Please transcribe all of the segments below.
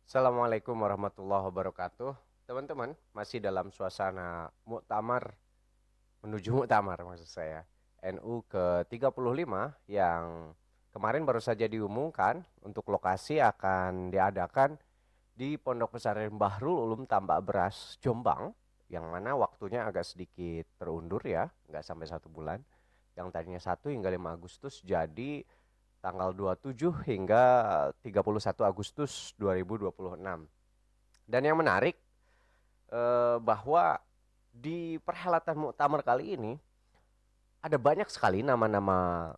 Assalamualaikum warahmatullahi wabarakatuh. Teman-teman, masih dalam suasana muktamar, menuju muktamar maksud saya. NU ke-35 yang kemarin baru saja diumumkan untuk lokasi akan diadakan di Pondok Pesantren Bahrul Ulum Tambak Beras, Jombang, yang mana waktunya agak sedikit terundur ya, nggak sampai 1 bulan. Yang tadinya 1 hingga 5 Agustus jadi tanggal 27 hingga 31 Agustus 2026. Dan yang menarik bahwa di perhelatan muktamar kali ini ada banyak sekali nama-nama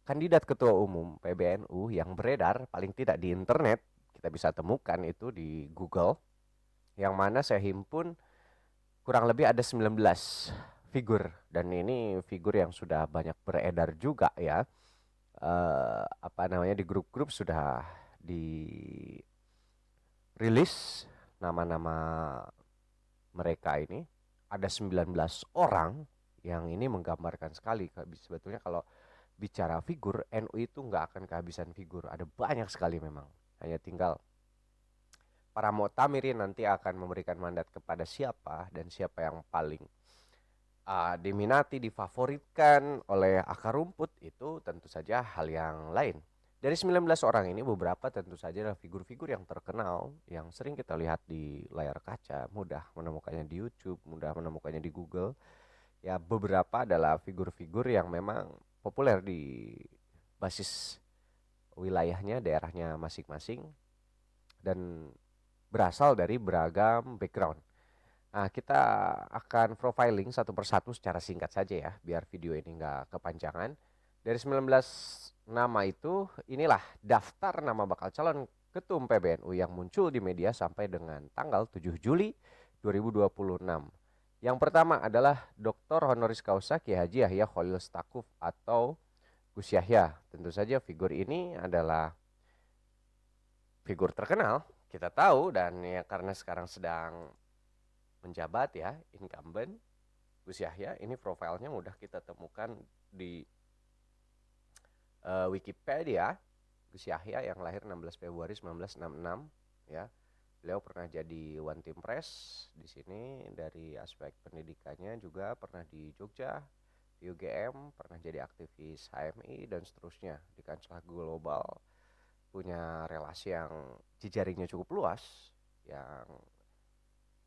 kandidat ketua umum PBNU yang beredar paling tidak di internet. Kita bisa temukan itu di Google, yang mana saya himpun kurang lebih ada 19 figur, dan ini figur yang sudah banyak beredar juga ya. Apa namanya, di grup-grup sudah dirilis nama-nama mereka ini. Ada 19 orang yang ini menggambarkan sekali. Sebetulnya kalau bicara figur, NU itu nggak akan kehabisan figur. Ada banyak sekali memang. Hanya tinggal para muktamirin nanti akan memberikan mandat kepada siapa, dan siapa yang paling diminati, difavoritkan oleh akar rumput, itu tentu saja hal yang lain. Dari 19 orang ini beberapa tentu saja adalah figur-figur yang terkenal, yang sering kita lihat di layar kaca, mudah menemukannya di YouTube, mudah menemukannya di Google. Ya, beberapa adalah figur-figur yang memang populer di basis wilayahnya, daerahnya masing-masing, dan berasal dari beragam background. Nah, kita akan profiling satu persatu secara singkat saja ya, biar video ini nggak kepanjangan. Dari 19 nama itu, inilah daftar nama bakal calon ketum PBNU yang muncul di media sampai dengan tanggal 7 Juli 2026. Yang pertama adalah Dr. Honoris Causa Kiai Haji Yahya Khalil Stakuf atau Gus Yahya. Tentu saja figur ini adalah figur terkenal, kita tahu, dan ya karena sekarang sedang menjabat ya, incumbent. Gus Yahya ini profilnya mudah kita temukan di Wikipedia. Gus Yahya yang lahir 16 Februari 1966 ya. Beliau pernah jadi One Team Press di sini. Dari aspek pendidikannya juga pernah di Jogja, di UGM, pernah jadi aktivis HMI dan seterusnya di kancah global. Punya relasi yang jejaringnya cukup luas, yang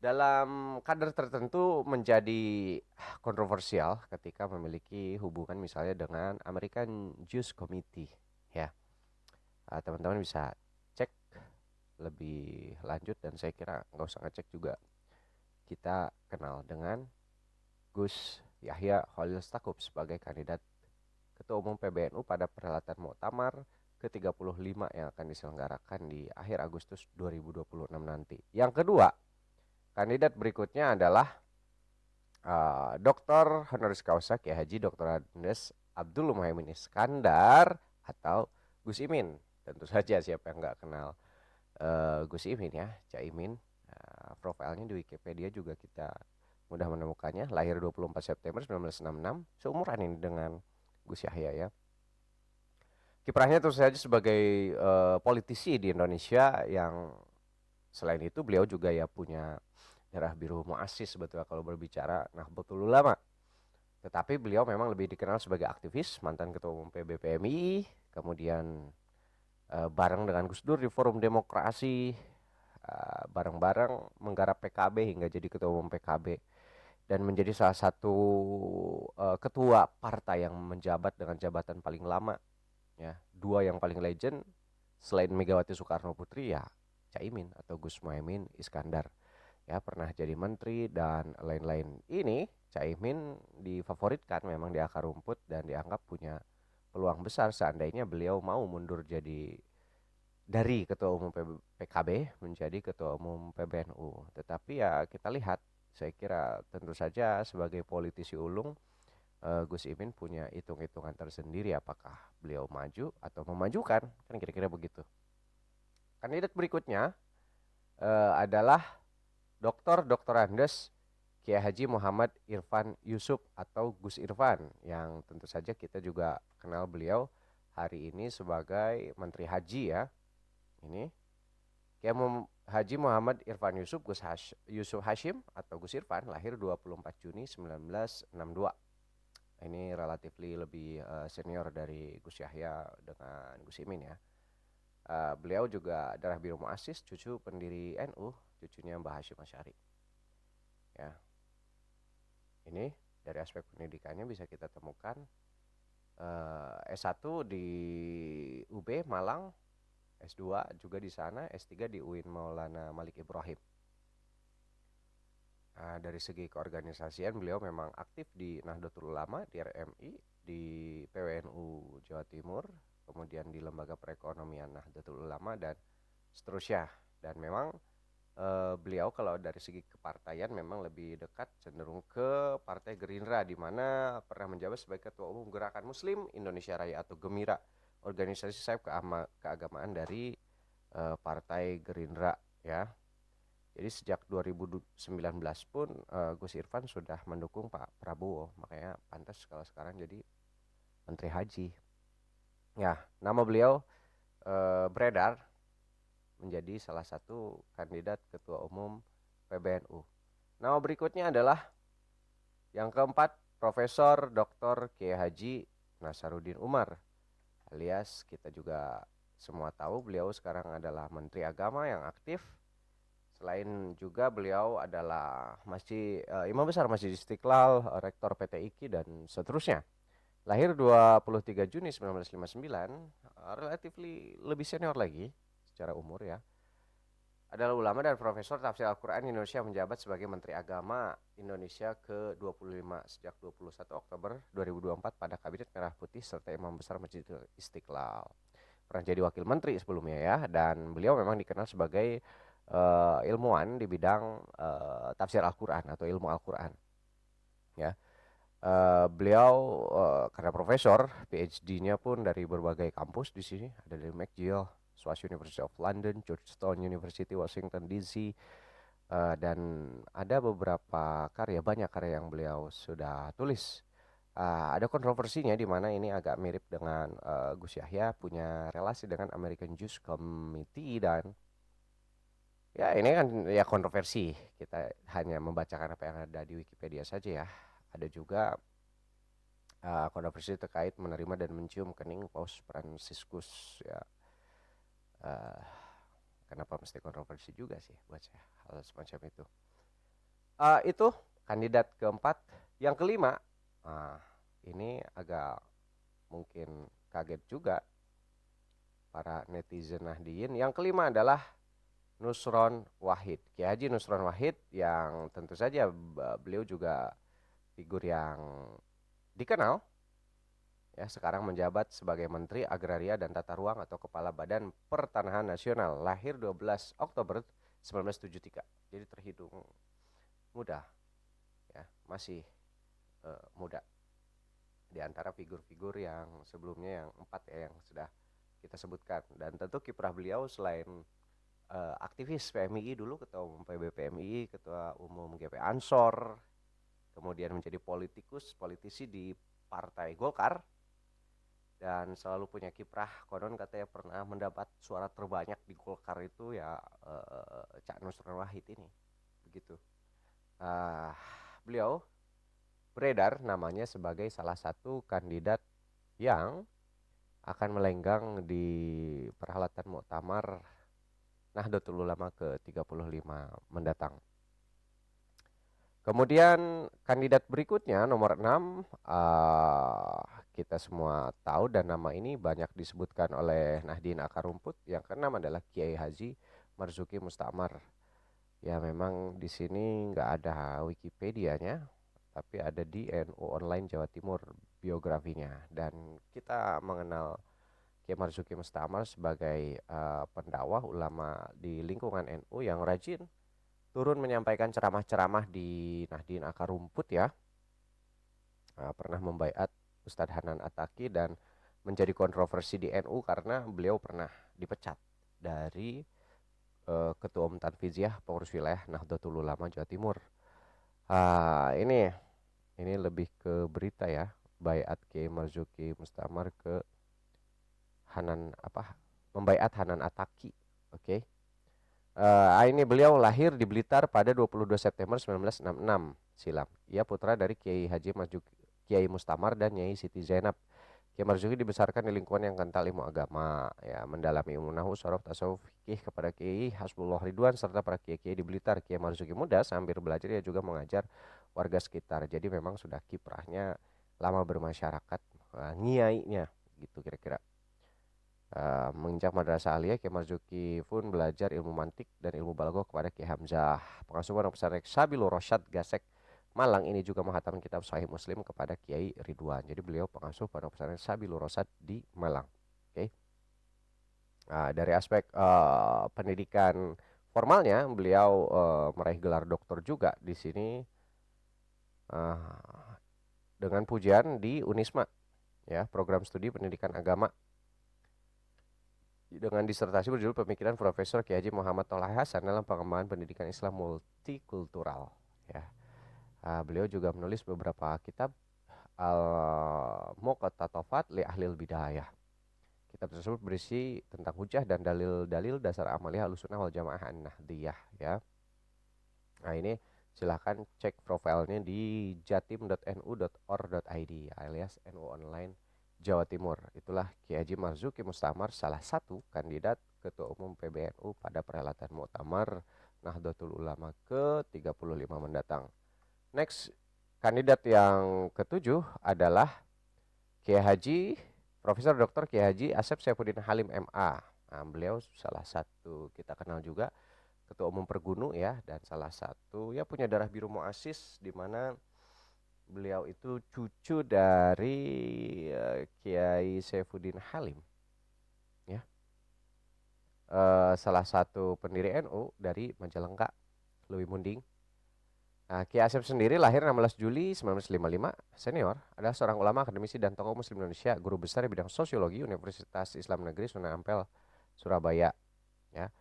dalam kadar tertentu menjadi kontroversial ketika memiliki hubungan misalnya dengan American Jewish Committee ya. Teman-teman bisa cek lebih lanjut, dan saya kira nggak usah ngecek juga. Kita kenal dengan Gus Yahya Khalil Stakuf sebagai kandidat Ketua Umum PBNU pada perhelatan Muktamar ke-35 yang akan diselenggarakan di akhir Agustus 2026 nanti. Yang kedua, kandidat berikutnya adalah Dr. Honoris Causa Kiai Haji Dr. Andes Abdul Muhaimin Iskandar atau Gus Imin. Tentu saja siapa yang nggak kenal Gus Imin ya, Caimin. Profilnya di Wikipedia juga kita mudah menemukannya. Lahir 24 September 1966, seumuran ini dengan Gus Yahya ya. Kiprahnya tentu saja sebagai politisi di Indonesia, yang selain itu beliau juga ya punya darah biru muassis sebetulnya kalau berbicara Nahdlatul Ulama. Tetapi beliau memang lebih dikenal sebagai aktivis, mantan ketua umum PBPMI, kemudian bareng dengan Gus Dur di Forum Demokrasi, bareng-bareng menggarap PKB hingga jadi ketua umum PKB, dan menjadi salah satu ketua partai yang menjabat dengan jabatan paling lama ya. Dua yang paling legend selain Megawati Soekarno Putri ya Caimin atau Gus Muhaimin Iskandar ya, pernah jadi menteri dan lain-lain. Ini Caimin difavoritkan memang di akar rumput dan dianggap punya peluang besar seandainya beliau mau mundur jadi dari ketua umum PKB menjadi ketua umum PBNU. Tetapi ya kita lihat, saya kira tentu saja sebagai politisi ulung, Gus Imin punya hitung-hitungan tersendiri apakah beliau maju atau memajukan, kan kira-kira begitu. Kandidat berikutnya adalah Dr. Andes Kiai Haji Muhammad Irfan Yusuf atau Gus Irfan, yang tentu saja kita juga kenal beliau hari ini sebagai Menteri Haji ya. Ini Kiai Haji Muhammad Irfan Yusuf Hashim atau Gus Irfan lahir 24 Juni 1962. Ini relatively lebih senior dari Gus Yahya dengan Gus Imin ya. Beliau juga adalah biro muassis, cucu pendiri NU, cucunya Mbah Hashim Asy'ari. Ya. Ini dari aspek pendidikannya bisa kita temukan S1 di UB Malang, S2 juga di sana, S3 di UIN Maulana Malik Ibrahim. Dari segi keorganisasian beliau memang aktif di Nahdlatul Ulama, di RMI, di PWNU Jawa Timur, kemudian di Lembaga Perekonomian Nahdlatul Ulama dan seterusnya. Dan memang beliau kalau dari segi kepartaian memang lebih dekat cenderung ke Partai Gerindra, di mana pernah menjabat sebagai Ketua Umum Gerakan Muslim Indonesia Raya atau Gemira, organisasi sayap keagamaan dari Partai Gerindra ya. Jadi sejak 2019 pun Gus Irfan sudah mendukung Pak Prabowo, makanya pantas kalau sekarang jadi Menteri Haji. Ya, nama beliau beredar menjadi salah satu kandidat Ketua Umum PBNU. Nama berikutnya adalah yang keempat, Profesor Dr. Kiai Haji Nasaruddin Umar, alias kita juga semua tahu beliau sekarang adalah Menteri Agama yang aktif. Selain juga beliau adalah Imam Besar Masjid Istiqlal, Rektor PT IKI dan seterusnya. Lahir 23 Juni 1959, relatively lebih senior lagi secara umur ya. Adalah ulama dan profesor tafsir Al-Quran Indonesia, menjabat sebagai Menteri Agama Indonesia ke-25 sejak 21 Oktober 2024 pada Kabinet Merah Putih serta Imam Besar Masjid Istiqlal. Pernah jadi wakil menteri sebelumnya ya, dan beliau memang dikenal sebagai ilmuwan di bidang tafsir Al-Quran atau ilmu Al-Quran ya. Beliau karena profesor, PhD-nya pun dari berbagai kampus di sini, ada dari McGill, Swash University of London, Georgetown University, Washington DC, dan ada beberapa banyak karya yang beliau sudah tulis. Ada kontroversinya di mana ini agak mirip dengan Gus Yahya punya relasi dengan American Jewish Committee, dan ya ini kan ya kontroversi. Kita hanya membacakan apa yang ada di Wikipedia saja ya. Ada juga kontroversi terkait menerima dan mencium kening Paus Fransiskus ya. Kenapa mesti kontroversi juga sih buat saya hal semacam itu. Itu kandidat keempat. Yang kelima, ini agak mungkin kaget juga para netizen Nahdien. Yang kelima adalah Nusron Wahid, Kiai Haji Nusron Wahid, yang tentu saja beliau juga figur yang dikenal ya, sekarang menjabat sebagai Menteri Agraria dan Tata Ruang atau Kepala Badan Pertanahan Nasional, lahir 12 Oktober 1973. Jadi terhitung muda ya, masih muda di antara figur-figur yang sebelumnya yang empat ya yang sudah kita sebutkan. Dan tentu kiprah beliau selain aktivis PMII dulu, Ketua Umum PB PMII, Ketua Umum GP Ansor, kemudian menjadi politisi di Partai Golkar, dan selalu punya kiprah, konon katanya pernah mendapat suara terbanyak di Golkar itu ya Cak Nusron Wahid ini. Begitu. Beliau beredar namanya sebagai salah satu kandidat yang akan melenggang di perhelatan Muktamar Nahdlatul Ulama ke-35 mendatang. Kemudian kandidat berikutnya nomor 6, kita semua tahu dan nama ini banyak disebutkan oleh Nahdien Akar Rumput. Yang keenam adalah Kiai Haji Marzuki Mustamar. Ya memang di sini nggak ada Wikipedianya, tapi ada di NU Online Jawa Timur biografinya. Dan kita mengenal Kiai Marzuki Mustamar sebagai pendakwah ulama di lingkungan NU yang rajin turun menyampaikan ceramah-ceramah di Nahdien Akar Rumput ya. Pernah membaiat Ustadz Hanan Attaqi dan menjadi kontroversi di NU karena beliau pernah dipecat dari Ketua Umum Tanfiziyah Pengurus Wilayah Nahdlatul Ulama Jawa Timur. Ini lebih ke berita ya, baiat Kiai Marzuki Mustamar ke membaiat Hanan Attaqi. Oke. Ini beliau lahir di Blitar pada 22 September 1966 silam. Ia putra dari Kiai Haji Marzuki, Kiai Mustamar dan Nyai Siti Zainab. Kiai Marzuki dibesarkan di lingkungan yang kental ilmu agama, ya, mendalami ilmu nahwu, sorof, tasawuf, fikih kepada Kiai Hasbullah Ridwan serta para kiai-kiai di Blitar. Kiai Marzuki muda sambil belajar ia juga mengajar warga sekitar. Jadi memang sudah kiprahnya lama bermasyarakat, ngiainya gitu kira-kira. Menginjak madrasah aliyah, Kiai Marzuki pun belajar ilmu mantik dan ilmu balaghah kepada Kiai Hamzah. Pengasuh pondok pesantren Sabilur Rasyad Gasek Malang ini juga menghatamkan kitab Sahih Muslim kepada Kiai Ridwan. Jadi beliau pengasuh pondok pesantren Sabilur Rasyad di Malang. Oke. Dari aspek pendidikan formalnya, beliau meraih gelar doktor juga di sini uh, dengan pujian di Unisma, ya, program studi pendidikan agama dengan disertasi berjudul Pemikiran Profesor Kiai Haji Muhammad Tolah Hasan dalam pengembangan pendidikan Islam multikultural. Ya, beliau juga menulis beberapa kitab Al-Muqtatafat li Ahlil Bidayah. Kitab tersebut berisi tentang hujah dan dalil-dalil dasar amaliyah Ahlussunnah wal Jamaah An-Nahdiyah. Ya, nah ini silahkan cek profilnya di jatim.nu.or.id alias NU Online Jawa Timur. Itulah Kiai Haji Marzuki Mustamar, salah satu kandidat Ketua Umum PBNU pada perhelatan Muktamar Nahdlatul Ulama ke-35 mendatang. Next, kandidat yang ketujuh adalah Kiai Haji Profesor Dr. Kiai Haji Asep Saifuddin Halim MA. Nah, beliau salah satu kita kenal juga Ketua Umum Pergunu, ya, dan salah satu ya punya darah biru Muasis, di mana beliau itu cucu dari Kiai Saifuddin Halim, ya, salah satu pendiri NU dari Majalengka, Lewi Munding. Nah, Kiai Asep sendiri lahir 16 Juli 1955, senior, adalah seorang ulama, akademisi, dan tokoh Muslim Indonesia, guru besar di bidang sosiologi Universitas Islam Negeri Sunan Ampel, Surabaya. Ya,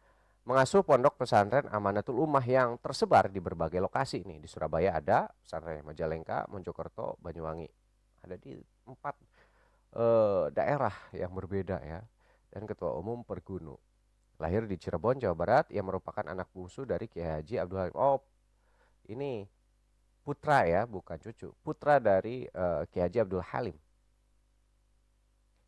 mengasuh pondok pesantren Amanatul Ummah yang tersebar di berbagai lokasi. Nih di Surabaya ada pesantren, Majalengka, Mojokerto, Banyuwangi, ada di 4 daerah yang berbeda, ya. Dan Ketua Umum Pergunu, lahir di Cirebon, Jawa Barat. Ia merupakan anak bungsu dari Kiai Haji Abdul Halim. Oh, ini putra, ya, bukan cucu, putra dari Kiai Haji Abdul Halim,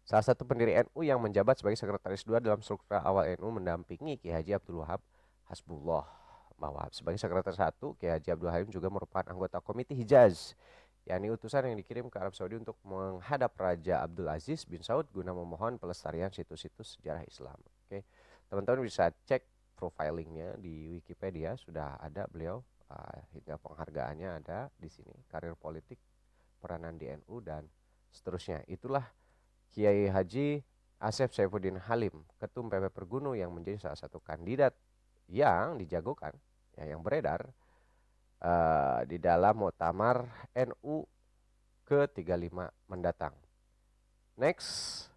salah satu pendiri NU yang menjabat sebagai sekretaris dua dalam struktur awal NU mendampingi Kiai Haji Abdul Wahab Hasbullah. Bahwa sebagai sekretaris satu, Kiai Haji Abdul Halim juga merupakan anggota Komite Hijaz, yakni utusan yang dikirim ke Arab Saudi untuk menghadap Raja Abdul Aziz bin Saud guna memohon pelestarian situs-situs sejarah Islam. Oke, teman-teman bisa cek profilingnya di Wikipedia, sudah ada beliau, hingga penghargaannya ada di sini, karir politik, peranan di NU, dan seterusnya. Itulah Kiai Haji Asep Saifuddin Halim, Ketum PP Pergunu, yang menjadi salah satu kandidat yang dijagokan, ya, yang beredar di dalam Muktamar NU ke-35 mendatang. Next,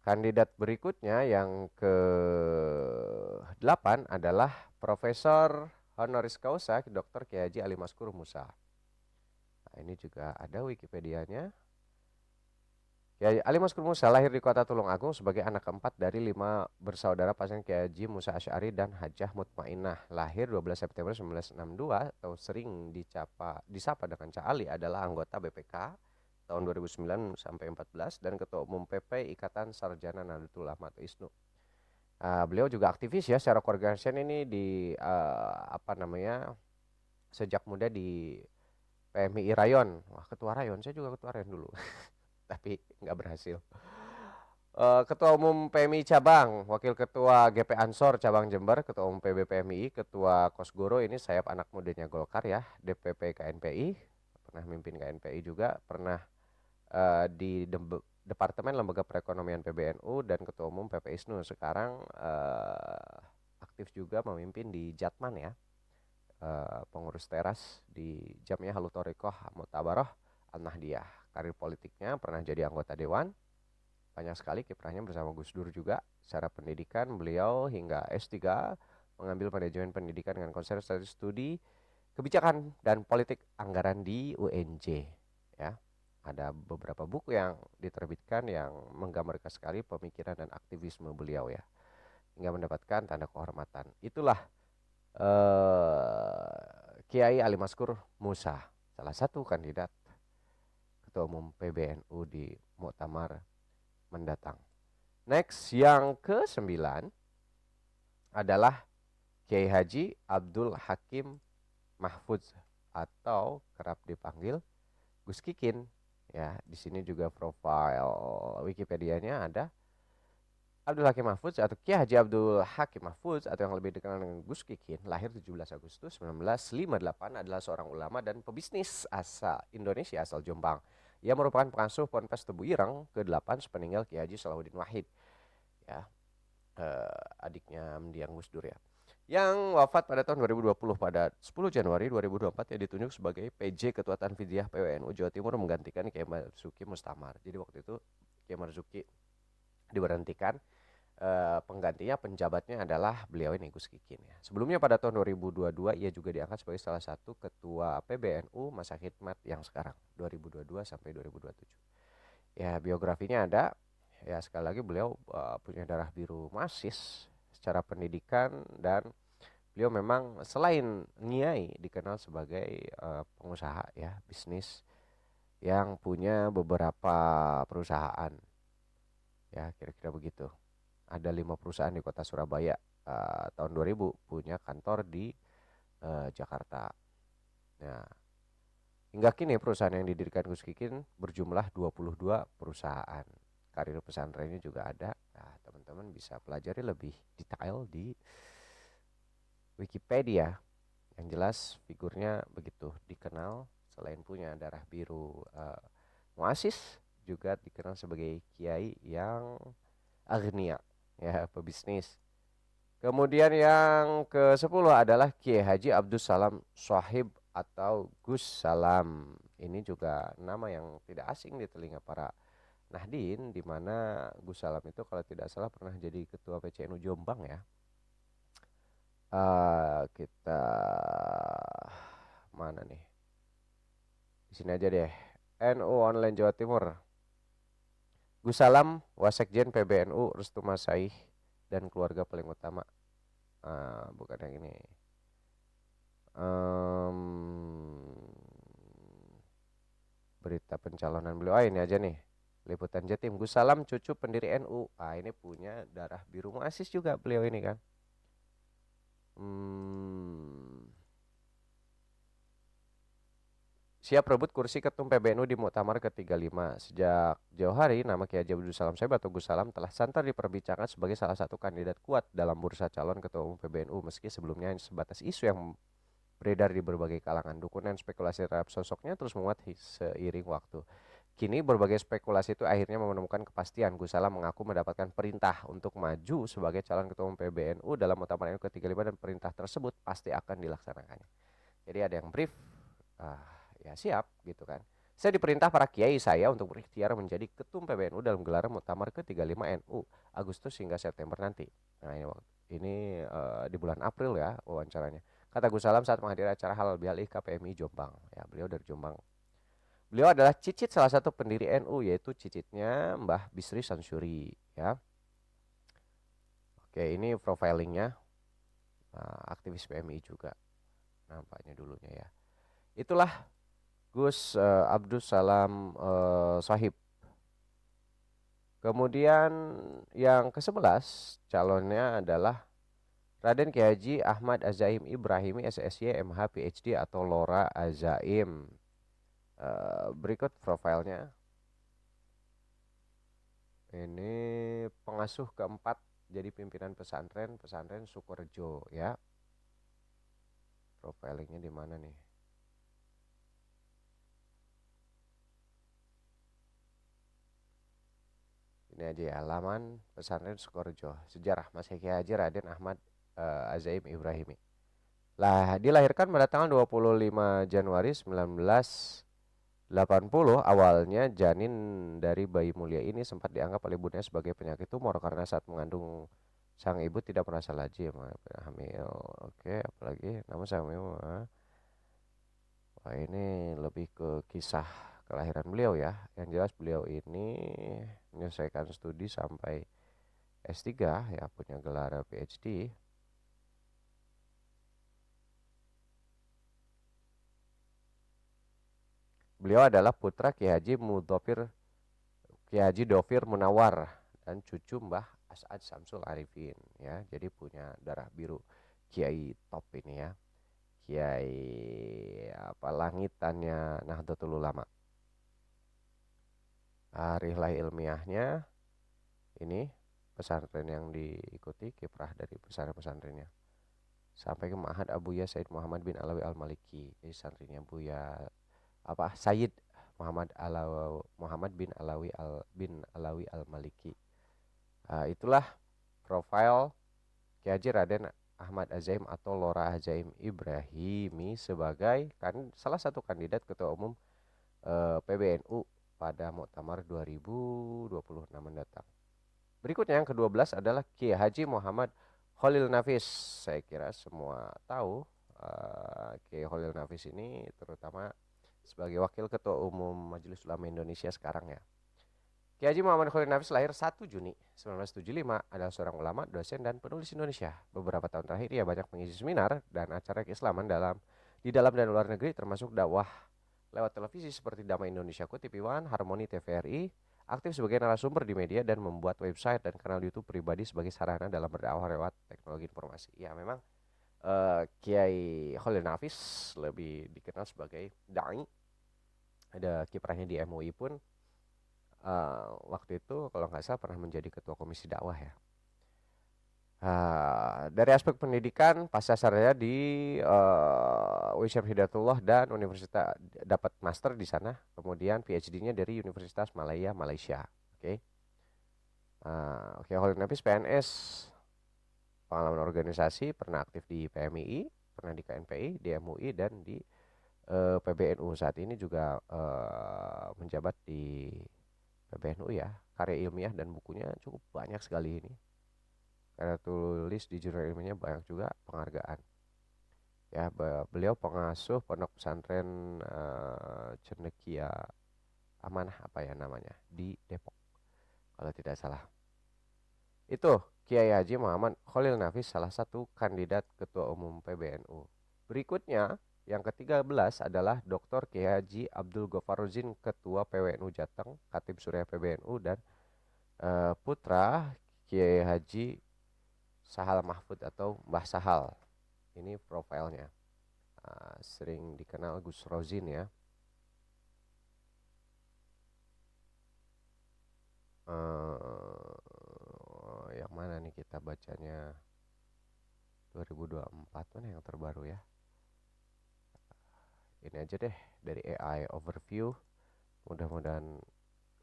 kandidat berikutnya yang ke-8 adalah Profesor Honoris Causa Dr. Kiai Haji Ali Maskur Musa. Nah, ini juga ada Wikipedianya. Kiai Ali Maskur Musa lahir di kota Tulungagung sebagai anak keempat dari 5 bersaudara pasangan Kiai Haji Musa Asy'ari dan Hajah Mutmainah. Lahir 12 September 1962 atau sering disapa dengan Ca Ali, adalah anggota BPK tahun 2009 sampai 14 dan Ketua Umum PP Ikatan Sarjana Nahdlatul Ulama atau ISNU. Beliau juga aktivis, ya, secara keorganisasian ini di sejak muda di PMI Rayon. Wah, ketua Rayon, saya juga ketua Rayon dulu. Tapi nggak berhasil. Ketua Umum PMI Cabang, Wakil Ketua GP Ansor Cabang Jember, Ketua Umum PB PMI, Ketua Kosgoro, ini sayap anak mudanya Golkar, ya, DPP KNPI, pernah mimpin KNPI juga, pernah di Departemen Lembaga Perekonomian PBNU dan Ketua Umum PP ISNU. Sekarang aktif juga memimpin di Jatman, ya, pengurus teras di Jamiah Halu Thoriqoh Mutabaroh Al-Nahdiyah. Karir politiknya pernah jadi anggota dewan, banyak sekali kiprahnya bersama Gus Dur juga. Secara pendidikan beliau hingga S3 mengambil manajemen pendidikan dengan konsentrasi studi kebijakan dan politik anggaran di UNJ, ya. Ada beberapa buku yang diterbitkan yang menggambarkan sekali pemikiran dan aktivisme beliau, ya. hingga mendapatkan tanda kehormatan. Itulah Kiai Ali Maskur Musa, salah satu kandidat Ketua Umum PBNU di Muktamar mendatang. Next, yang ke-9 adalah Kiai Haji Abdul Hakim Mahfudz atau kerap dipanggil Gus Kikin. Ya, di sini juga profile Wikipedia-nya ada Abdul Hakim Mahfudz atau Kiai Haji Abdul Hakim Mahfudz atau yang lebih dikenal dengan Gus Kikin, lahir 17 Agustus 1958, adalah seorang ulama dan pebisnis asal Indonesia asal Jombang. Ia merupakan pengasuh Ponpes Tebu Ireng ke-8 sepeninggal Kiai Haji Salahuddin Wahid. Ya, adiknya mendiang Gus Dur ya. Yang wafat pada tahun 2020 pada 10 Januari 2024, yang ditunjuk sebagai PJ Ketua Tanfidziyah PWNU Jawa Timur menggantikan Kiai Marzuki Mustamar. Jadi waktu itu Kiai Marzuki diberhentikan, penggantinya penjabatnya adalah beliau ini Gus Kikin ya. Sebelumnya pada tahun 2022 ia juga diangkat sebagai salah satu ketua PBNU masa khidmat yang sekarang 2022 sampai 2027. Ya, biografinya ada. Ya, sekali lagi beliau punya darah biru masis secara pendidikan, dan beliau memang selain Niai dikenal sebagai pengusaha ya, bisnis yang punya beberapa perusahaan. Ya, kira-kira begitu. Ada 5 perusahaan di kota Surabaya. Tahun 2000 punya kantor di Jakarta. Nah, hingga kini perusahaan yang didirikan Gus Kikin berjumlah 22 perusahaan. Karir pesantrennya juga ada. Nah, teman-teman bisa pelajari lebih detail di Wikipedia. Yang jelas figurnya begitu dikenal, selain punya darah biru muasis, juga dikenal sebagai kiai yang agnia ya, pebisnis. Kemudian yang ke-10 adalah Kiai Haji Abdus Salam Shahib atau Gus Salam. Ini juga nama yang tidak asing di telinga para Nahdien, di mana Gus Salam itu kalau tidak salah pernah jadi ketua PCNU Jombang ya. Kita mana nih? Di sini aja deh. NU Online Jawa Timur. Gus Salam, Wasekjen PBNU Restu Masaih dan keluarga paling utama. Bukan yang ini. Berita pencalonan beliau. Ini aja nih. Liputan Jatim. Gus Salam, cucu pendiri NU. Ini punya darah biru muasis juga beliau ini kan. Siap rebut kursi ketum PBNU di Muktamar ke-35. Sejak jauh hari, nama Kiai Haji Abdul Salam Shahib atau Gus Salam telah santer diperbincangkan sebagai salah satu kandidat kuat dalam bursa calon ketua umum PBNU, meski sebelumnya sebatas isu yang beredar di berbagai kalangan. Dukungan spekulasi terhadap sosoknya terus menguat seiring waktu. Kini berbagai spekulasi itu akhirnya menemukan kepastian. Gus Salam mengaku mendapatkan perintah untuk maju sebagai calon ketua umum PBNU dalam Muktamar NU ke-35, dan perintah tersebut pasti akan dilaksanakannya. Jadi ada yang brief, ya siap gitu kan. Saya diperintah para kiai saya untuk berikhtiar menjadi ketum PBNU dalam gelaran Muktamar ke-35 NU Agustus hingga September nanti. Nah, ini di bulan April ya wawancaranya. Kata Gus Salam saat menghadiri acara halal bihalih KPMI Jombang. Ya, beliau dari Jombang. Beliau adalah cicit salah satu pendiri NU, yaitu cicitnya Mbah Bisri Sansuri ya. Oke, ini profilingnya, aktivis PMI juga nampaknya dulunya ya. Itulah Gus Abdus Salam Shahib. Kemudian yang ke-11 calonnya adalah Raden Kiai Haji Ahmad Azaim Ibrahimi SSY MH PhD atau Lora Azaim. Berikut profilnya. Ini pengasuh keempat jadi pimpinan pesantren Sukorejo ya. Profilingnya di mana nih? Ini aja ya, laman pesantren Sukorejo. Sejarah Mas Kiai Haji Raden Ahmad Azaim Ibrahimi. Lah, dilahirkan pada tanggal 25 Januari 1980. Awalnya janin dari bayi mulia ini sempat dianggap oleh bunda sebagai penyakit tumor karena saat mengandung sang ibu tidak merasa lazim hamil. Oke, apalagi namun sang ibu, wah ini lebih ke kisah kelahiran beliau ya. Yang jelas beliau ini menyelesaikan studi sampai S3 ya, punya gelar PhD. Beliau adalah putra Kiai Haji Dofir Munawar dan cucu Mbah As'ad Samsul Arifin ya. Jadi punya darah biru Kiai top ini ya. Kiai apa langitannya Nahdlatul Ulama. Rihlai ilmiahnya ini pesantren yang diikuti, kiprah dari pesantren-pesantrennya sampai ke Ma'had Abuya Said Muhammad bin Alawi Al-Maliki. Jadi santrinya Buya apa Sayyid Muhammad bin Alawi Al-Maliki. Itulah profil Kiai Haji Raden Ahmad Azaim atau Lora Azaim Ibrahimi sebagai salah satu kandidat ketua umum PBNU pada Muktamar 2026 mendatang. Berikutnya yang ke-12 adalah Kiai Haji Muhammad Khalil Nafis. Saya kira semua tahu Kiai Khalil Nafis ini terutama sebagai Wakil Ketua Umum Majelis Ulama Indonesia sekarang ya. Kiai Haji Muhammad Khalil Nafis lahir 1 Juni 1975, adalah seorang ulama, dosen, dan penulis Indonesia. Beberapa tahun terakhir ia banyak mengisi seminar dan acara keislaman di dalam dan luar negeri, termasuk dakwah lewat televisi seperti Damai Indonesiaku, TV One, Harmoni TVRI, aktif sebagai narasumber di media dan membuat website dan kanal YouTube pribadi sebagai sarana dalam berdakwah lewat teknologi informasi. Ya memang Kiai Khalil Nafis lebih dikenal sebagai dai. Ada kiprahnya di MUI pun. Waktu itu kalau nggak salah pernah menjadi ketua komisi dakwah ya. Dari aspek pendidikan pasca sarjana di Wisma Hidayatullah dan Universitas, dapat master di sana, kemudian PhD-nya dari Universitas Malaya Malaysia. Oke. Oke, Khalil Nafis PNS, pengalaman organisasi, pernah aktif di PMII, pernah di KNPI, di MUI, dan di PBNU. Saat ini juga menjabat di PBNU ya. Karya ilmiah dan bukunya cukup banyak sekali ini. Karya tulis di jurnal ilmiahnya banyak juga, penghargaan. Ya, beliau pengasuh pondok pesantren Cendekia Amanah apa ya namanya di Depok kalau tidak salah. Itu Kiai Haji Muhammad Khalil Nafis, salah satu kandidat ketua umum PBNU. Berikutnya yang ke-13 adalah Dr. Kiai Haji Abdul Ghafarudin, ketua PWNU Jateng, Khatib Surya PBNU, dan putra Kiai Haji Sahal Mahfud atau Mbah Sahal. Ini profilnya. Sering dikenal Gus Rozin ya. Yang mana nih kita bacanya? 2024 mana yang terbaru ya? Ini aja deh dari AI overview. Mudah-mudahan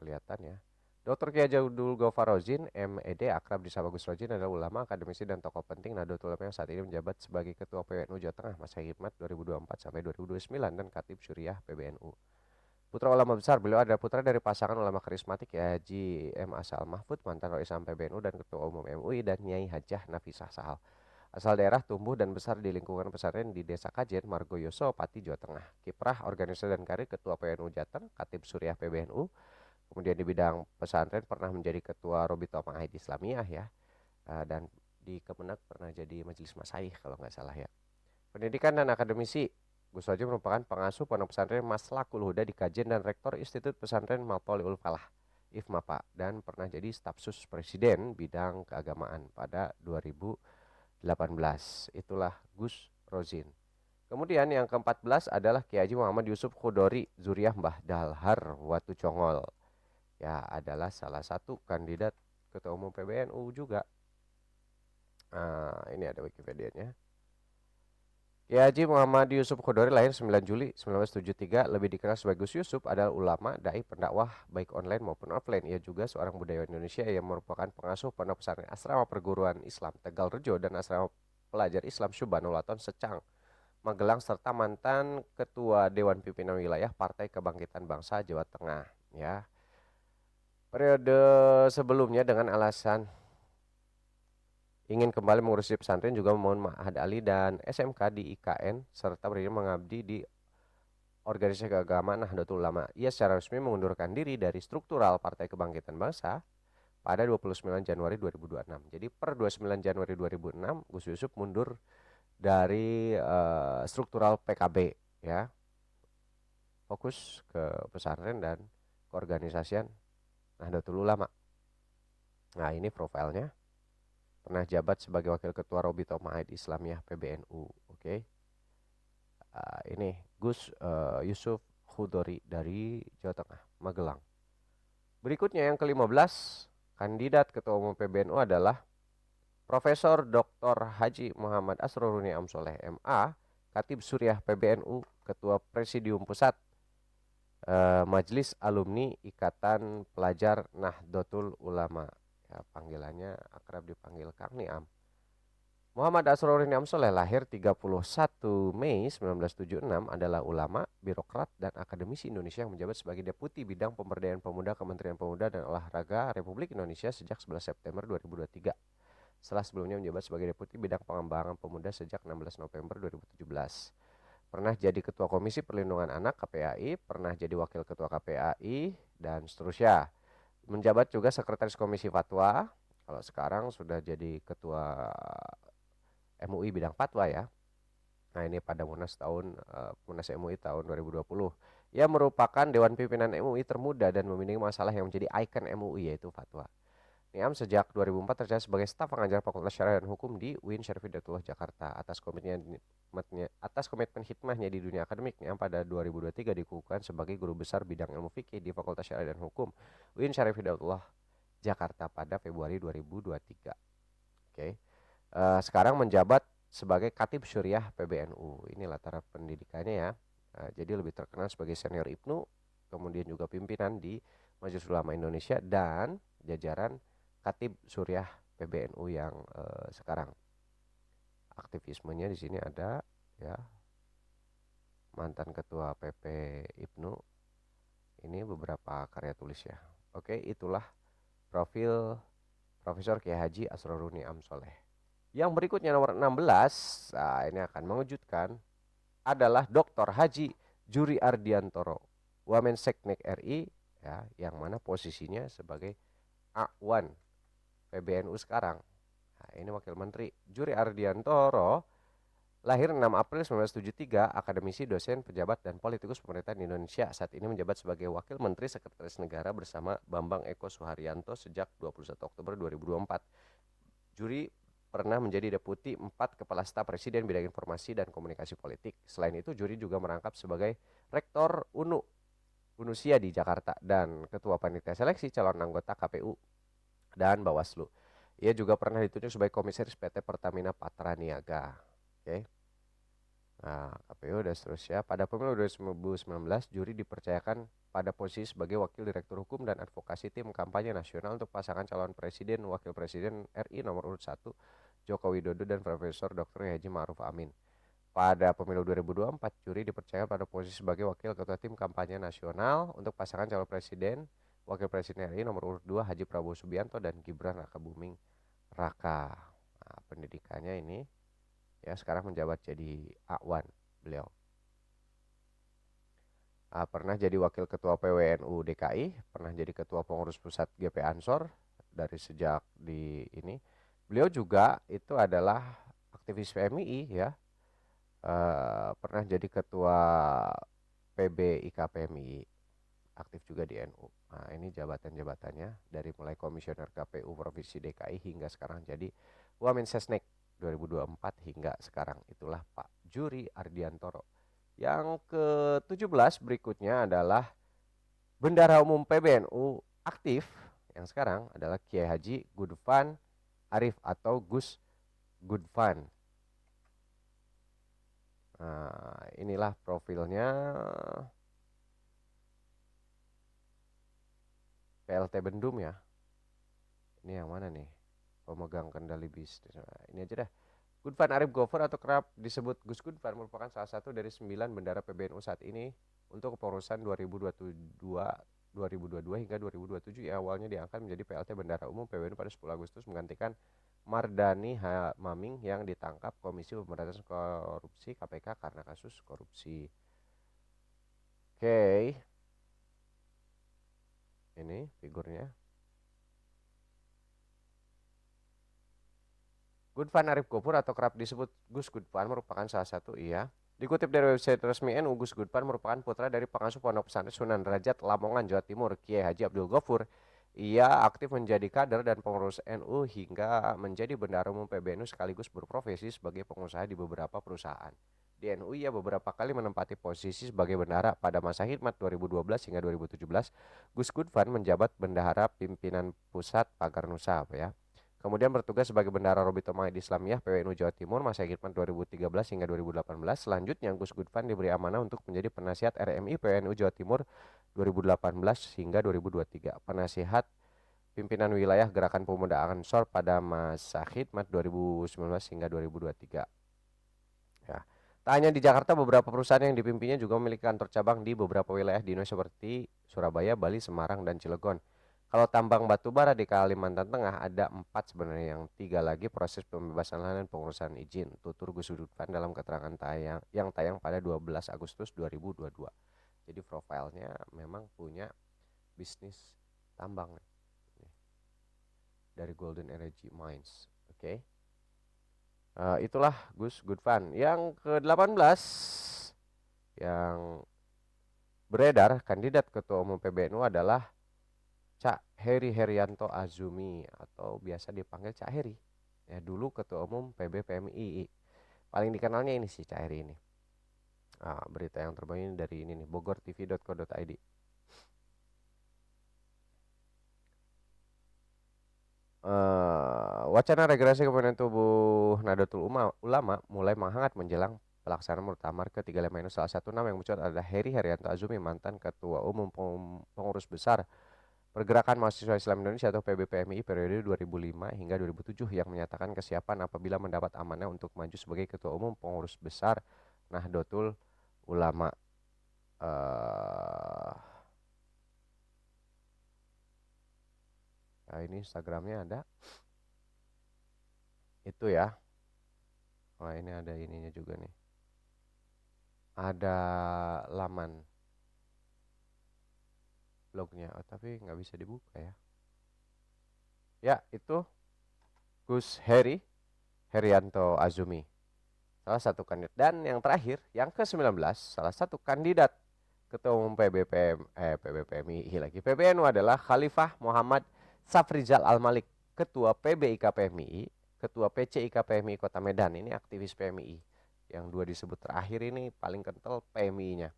kelihatan ya. Dr. Kiai Haji Abdul Ghafarudin, MED, akrab disapa Gus Rozin, adalah ulama, akademisi, dan tokoh penting Nahdlatul Ulama yang saat ini menjabat sebagai Ketua PWNU Jawa Tengah masa hikmat 2024 sampai 2029 dan Khatib Syuriah PBNU. Putra ulama besar, beliau adalah putra dari pasangan ulama karismatik Kiai Haji M. Asal Mahfud, mantan Rois Am PBNU dan Ketua Umum MUI, dan Nyai Hajah Nafisah Sahal. Asal daerah, tumbuh dan besar di lingkungan pesantren di Desa Kajen, Margoyoso, Pati, Jawa Tengah. Kiprah organisasi dan karir Ketua PWNU Jateng, Khatib Syuriah PBNU. Kemudian di bidang pesantren pernah menjadi ketua Robito Ma'ahid Islamiyah ya. Dan di Kemenak pernah jadi majelis masaih kalau nggak salah ya. Pendidikan dan akademisi, Gus Wajib merupakan pengasuh pondok pesantren Maslakul Huda di Kajen dan rektor Institut Pesantren Matoliul Falah IFMAPA, dan pernah jadi staf sus presiden bidang keagamaan pada 2018. Itulah Gus Rozin. Kemudian yang ke-14 adalah Kiai Haji Muhammad Yusuf Khudori, Zuriah Mbah Dalhar Watu Congol. Ya, adalah salah satu kandidat ketua umum PBNU juga. Ini ada Wikipedia-nya. Kiai Haji Muhammad Yusuf Khudori lahir 9 Juli 1973, lebih dikenal sebagai Gus Yusuf, adalah ulama, dai, pendakwah baik online maupun offline. Ia juga seorang budayawan Indonesia yang merupakan pengasuh pondok pesantren Asrama Perguruan Islam Tegal Rejo dan Asrama Pelajar Islam Syubhanul Waton Secang, Magelang, serta mantan Ketua Dewan Pimpinan Wilayah Partai Kebangkitan Bangsa Jawa Tengah ya. Periode sebelumnya dengan alasan ingin kembali mengurus di pesantren juga memohon Ma'had Ali dan SMK di IKN serta berdiri mengabdi di organisasi keagamaan Nahdlatul Ulama. Ia secara resmi mengundurkan diri dari struktural Partai Kebangkitan Bangsa pada 29 Januari 2026. Jadi per 29 Januari 2006 Gus Yusuf mundur dari struktural PKB ya, fokus ke pesantren dan keorganisasian Nahdlatul Ulama. Nah, ini profilnya. Pernah jabat sebagai Wakil Ketua Robito Ma'had Islamiyah PBNU. Oke. Ini Gus Yusuf Hudori dari Jawa Tengah, Magelang. Berikutnya yang ke-15, kandidat Ketua Umum PBNU adalah Profesor Dr. Haji Muhammad Asroruni Amsoleh MA, Katib Suriah PBNU, Ketua Presidium Pusat Majelis Alumni Ikatan Pelajar Nahdlatul Ulama. Ya, panggilannya akrab dipanggil Kang Niam. Muhammad Asroruni Amsoleh lahir 31 Mei 1976, adalah ulama, birokrat, dan akademisi Indonesia yang menjabat sebagai Deputi Bidang Pemberdayaan Pemuda Kementerian Pemuda dan Olahraga Republik Indonesia sejak 11 September 2023. Setelah sebelumnya menjabat sebagai Deputi Bidang Pengembangan Pemuda sejak 16 November 2017. Pernah jadi Ketua Komisi Perlindungan Anak KPAI, pernah jadi Wakil Ketua KPAI, dan seterusnya. Menjabat juga Sekretaris Komisi Fatwa, kalau sekarang sudah jadi Ketua MUI bidang fatwa ya. Nah, ini pada Munas MUI tahun 2020. Ia merupakan Dewan Pimpinan MUI termuda dan memiliki masalah yang menjadi ikon MUI, yaitu fatwa. Niam sejak 2004 tercatat sebagai staf pengajar Fakultas Syariah dan Hukum di UIN Syarif Hidayatullah Jakarta. Atas komitmen hikmahnya di dunia akademik, Niam pada 2023 dikukuhkan sebagai guru besar bidang ilmu fikih di Fakultas Syariah dan Hukum UIN Syarif Hidayatullah Jakarta pada Februari 2023. Oke. Sekarang menjabat sebagai Katib Syuriah PBNU. Ini latar pendidikannya ya. Jadi lebih terkenal sebagai senior Ibnu, kemudian juga pimpinan di Majelis Ulama Indonesia dan jajaran Katib Syuriah PBNU yang sekarang. Aktivismenya di sini ada ya, mantan ketua PP Ibnu. Ini beberapa karya tulis ya. Oke, itulah profil Profesor Kiai Haji Asroruni Amsoleh. Yang berikutnya nomor 16, nah ini akan mengejutkan, adalah Dr. Haji Juri Ardiantoro, Wamenseknek RI, ya, yang mana posisinya sebagai Awan PBNU sekarang. Nah, ini Wakil Menteri. Juri Ardiantoro lahir 6 April 1973, akademisi, dosen, pejabat, dan politikus pemerintahan Indonesia. Saat ini menjabat sebagai Wakil Menteri Sekretaris Negara bersama Bambang Eko Suharyanto sejak 21 Oktober 2024. Juri pernah menjadi Deputi 4 Kepala Staf Presiden bidang informasi dan komunikasi politik. Selain itu, Juri juga merangkap sebagai Rektor Unusia di Jakarta dan Ketua Panitia Seleksi Calon Anggota KPU dan Bawaslu. Ia juga pernah ditunjuk sebagai Komisaris PT Pertamina Patraniaga. Oke. Nah, KPU dan seterusnya. Pada pemilu 2019, Juri dipercayakan pada posisi sebagai Wakil Direktur Hukum dan Advokasi Tim Kampanye Nasional untuk pasangan calon Presiden Wakil Presiden RI nomor urut 1 Joko Widodo dan Profesor Dr. Haji Ma'ruf Amin. Pada pemilu 2024, Juri dipercayakan pada posisi sebagai Wakil Ketua Tim Kampanye Nasional untuk pasangan calon Presiden Wakil Presiden RI nomor urut 2 Haji Prabowo Subianto dan Gibran Rakabuming Raka. Nah, pendidikannya ini ya, sekarang menjabat jadi Awan beliau. Pernah jadi Wakil Ketua PWNU DKI, pernah jadi Ketua Pengurus Pusat GP Ansor dari sejak di ini. Beliau juga itu adalah aktivis PMII ya. Pernah jadi Ketua PB IKPMI, aktif juga di NU. Nah, ini jabatan-jabatannya dari mulai Komisioner KPU Provinsi DKI hingga sekarang jadi Wamensesnek 2024 hingga sekarang. Itulah Pak Juri Ardiantoro. Yang ke-17 berikutnya adalah Bendara Umum PBNU aktif yang sekarang adalah Kiai Haji Gudvan Arif atau Gus Gudvan. Nah, inilah profilnya. PLT Bendum ya. Ini yang mana nih? Pemegang kendali bisnis. Nah, ini aja dah. Gudvan Arif Gofur atau kerap disebut Gus Gudvan merupakan salah satu dari 9 bendara PBNU saat ini untuk kepengurusan 2022 hingga 2027. Yang awalnya diangkat menjadi PLT Bendara Umum PBNU pada 10 Agustus menggantikan Mardani Hamaming yang ditangkap Komisi Pemberantasan Korupsi KPK karena kasus korupsi. Oke. Ini figurnya. Gufan Arif Gopur atau kerap disebut Gus Gufan merupakan salah satu Dikutip dari website resmi NU, Gus Gufan merupakan putra dari pengasuh Pondok Pesantren Sunan Derajat Lamongan, Jawa Timur, Kiai Haji Abdul Ghafur. Ia aktif menjadi kader dan pengurus NU hingga menjadi bendahara umum PBNU sekaligus berprofesi sebagai pengusaha di beberapa perusahaan. Di NU ia beberapa kali menempati posisi sebagai bendahara. Pada masa khidmat 2012 hingga 2017, Gus Gufan menjabat bendahara pimpinan pusat Pagar Nusa, Kemudian bertugas sebagai bendahara Robitul Maid Islamiyah PWNU Jawa Timur masa khidmat 2013 hingga 2018. Selanjutnya Gus Gufan diberi amanah untuk menjadi penasihat RMI PWNU Jawa Timur 2018 hingga 2023. Penasihat pimpinan wilayah Gerakan Pemuda Ansor pada masa khidmat 2019 hingga 2023. Ya. Tak hanya di Jakarta, beberapa perusahaan yang dipimpinnya juga memiliki kantor cabang di beberapa wilayah di Indonesia seperti Surabaya, Bali, Semarang, dan Cilegon. Kalau tambang batu bara di Kalimantan Tengah ada 4 sebenarnya, yang 3 lagi proses pembebasan lahan dan pengurusan izin. Tutur Gus Dufan dalam keterangan yang tayang pada 12 Agustus 2022. Jadi profilnya memang punya bisnis tambang dari Golden Energy Mines. Oke. Itulah Gus Dufan. Yang ke-18 yang beredar kandidat ketua umum PBNU adalah Cak Heri Herianto Azumi atau biasa dipanggil Cak Heri. Ya, dulu ketua umum PB PMII. Paling dikenalnya ini sih Cak Heri ini. Berita yang terbaru ini dari ini nih, bogortv.co.id. Wacana regenerasi kepemimpinan tubuh Nahdlatul Ulama mulai menghangat menjelang pelaksanaan muktamar ke-35 ini. Salah satu nama yang muncul adalah Heri Herianto Azumi, mantan ketua umum pengurus besar Pergerakan Mahasiswa Islam Indonesia atau PBPMI periode 2005 hingga 2007, yang menyatakan kesiapan apabila mendapat amanah untuk maju sebagai ketua umum pengurus besar Nahdlatul Ulama. Nah, ini Instagramnya ada. Itu ya. Wah, ini ada ininya juga nih. Ada laman blognya, tapi nggak bisa dibuka ya. Ya, itu Gus Herianto Azumi, salah satu kandidat. Dan yang terakhir, yang ke-19, salah satu kandidat ketua umum PBPMI lagi PBNU adalah Khalifah Muhammad Safrizal Al-Malik, ketua PBIK PMI, ketua PCIK PMI Kota Medan. Ini aktivis PMI. Yang dua disebut terakhir ini paling kental PMI-nya.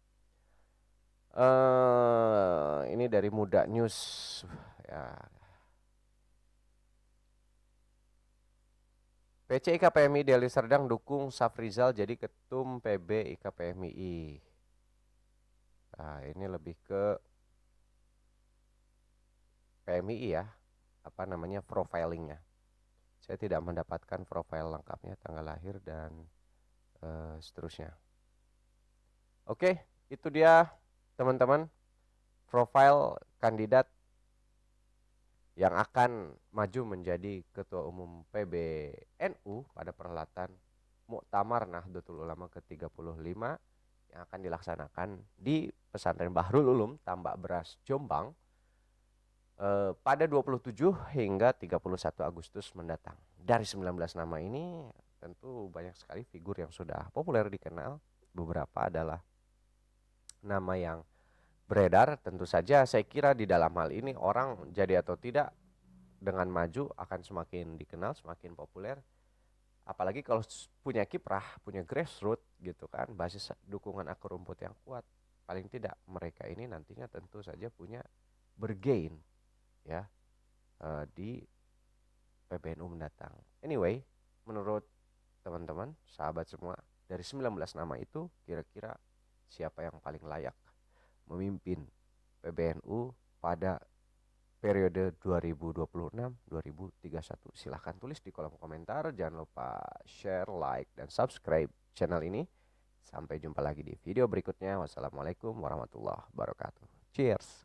Ini dari Muda News ya. PC IKPMI Deli Serdang dukung Safrizal jadi ketum PB IKPMI. Nah, ini lebih ke PMI ya, apa namanya, profilingnya. Saya tidak mendapatkan profil lengkapnya, tanggal lahir dan seterusnya. Oke, itu dia teman-teman profil kandidat yang akan maju menjadi ketua umum PBNU pada perhelatan Muktamar Nahdlatul Ulama ke-35 yang akan dilaksanakan di Pesantren Bahrul Ulum, Tambak Beras, Jombang pada 27 hingga 31 Agustus mendatang. Dari 19 nama ini tentu banyak sekali figur yang sudah populer dikenal. Beberapa adalah nama yang beredar. Tentu saja saya kira di dalam hal ini orang jadi atau tidak dengan maju akan semakin dikenal, semakin populer. Apalagi kalau punya kiprah, punya grassroots gitu kan, basis dukungan akar rumput yang kuat. Paling tidak mereka ini nantinya tentu saja punya bergain ya di PBNU mendatang. Anyway, menurut teman-teman, sahabat semua, dari 19 nama itu kira-kira siapa yang paling layak memimpin PBNU pada periode 2026-2031. Silahkan tulis di kolom komentar. Jangan lupa share, like, dan subscribe channel ini. Sampai jumpa lagi di video berikutnya. Wassalamualaikum warahmatullahi wabarakatuh. Cheers.